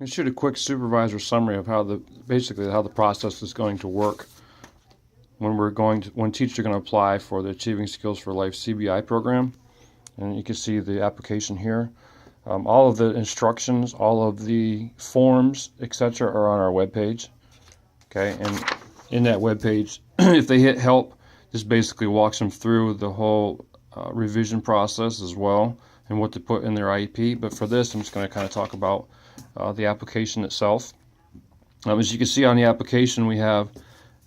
I shoot a quick supervisor summary of basically how the process is going to work when teachers are going to apply for the Achieving Skills for Life CBI program. And you can see the application here. All of the instructions, all of the forms, etc., are on our webpage. Okay, and in that webpage, if they hit help, this basically walks them through the whole revision process as well and what to put in their IEP. But for this, I'm just going to kind of talk about the application itself. As you can see on the application, we have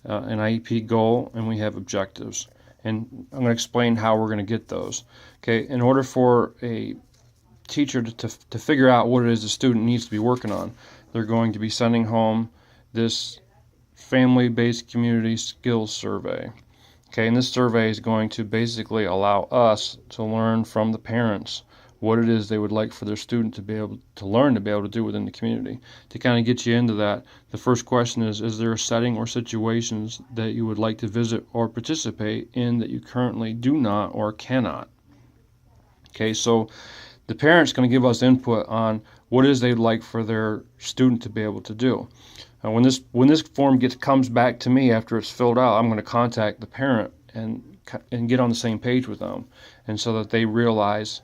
an IEP goal and we have objectives. And I'm going to explain how we're going to get those. Okay, in order for a teacher to figure out what it is the student needs to be working on, they're going to be sending home this family-based community skills survey. Okay, and this survey is going to basically allow us to learn from the parents what it is they would like for their student to be able to learn, to be able to do within the community. To kind of get you into that, the first question is there a setting or situations that you would like to visit or participate in that you currently do not or cannot? Okay, so the parent's going to give us input on what it is they'd like for their student to be able to do. When this form comes back to me after it's filled out, I'm going to contact the parent and get on the same page with them, and so that they realize,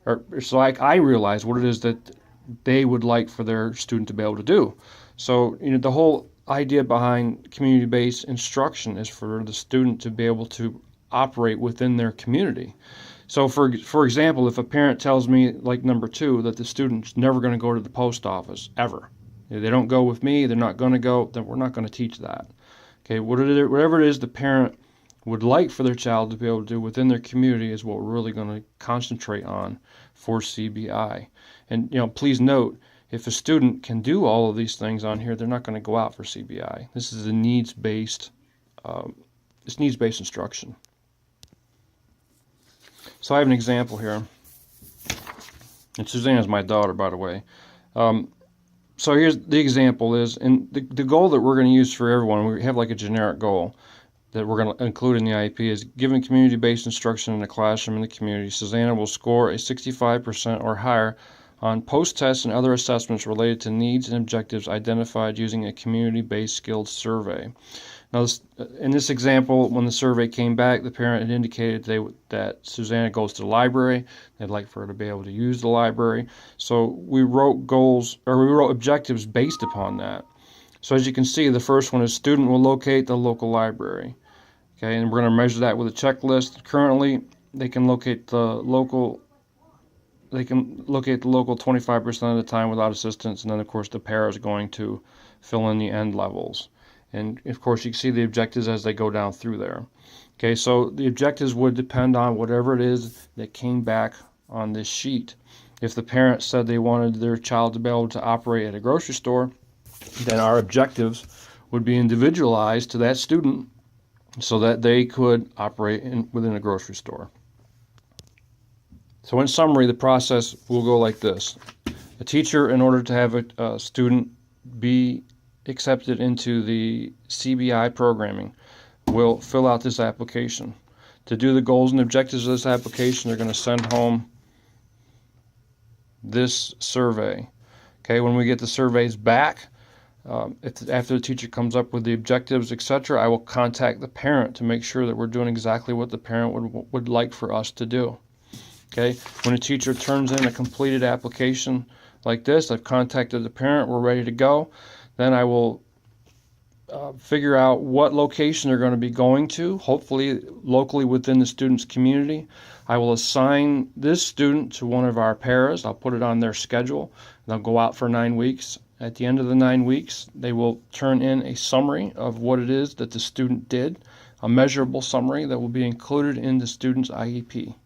or so like I realize what it is that they would like for their student to be able to do. So the whole idea behind community-based instruction is for the student to be able to operate within their community. So for example, if a parent tells me, like number 2, that the student's never going to go to the post office ever, if they don't go with me, they're not going to go, then we're not going to teach that. Okay, whatever it is the parent would like for their child to be able to do within their community is what we're really going to concentrate on for CBI. And please note, if a student can do all of these things on here, they're not going to go out for CBI. This is a needs-based instruction. So I have an example here, and Susanna's my daughter, by the way. So here's the example and the goal that we're going to use for everyone, we have like a generic goal that we're going to include in the IEP, is giving community-based instruction in the classroom in the community. Susanna will score a 65% or higher on post-tests and other assessments related to needs and objectives identified using a community-based skills survey. Now, in this example, when the survey came back, the parent had indicated that Susanna goes to the library. They'd like for her to be able to use the library. So we wrote objectives based upon that. So as you can see, the first one is student will locate the local library. Okay, and we're going to measure that with a checklist. Currently, they can locate the local 25% of the time without assistance, and then of course the para is going to fill in the end levels. And of course you can see the objectives as they go down through there. Okay, so the objectives would depend on whatever it is that came back on this sheet. If the parent said they wanted their child to be able to operate at a grocery store, then our objectives would be individualized to that student so that they could operate within a grocery store. So in summary, the process will go like this. A teacher, in order to have a student be accepted into the CBI programming, will fill out this application. To do the goals and objectives of this application, they're going to send home this survey. Okay, when we get the surveys back, after the teacher comes up with the objectives, etc., I will contact the parent to make sure that we're doing exactly what the parent would like for us to do. Okay, when a teacher turns in a completed application like this, I've contacted the parent, we're ready to go. Then I will figure out what location they're going to be going to, hopefully locally within the student's community. I will assign this student to one of our paras. I'll put it on their schedule. They'll go out for 9 weeks. At the end of the 9 weeks, they will turn in a summary of what it is that the student did, a measurable summary that will be included in the student's IEP.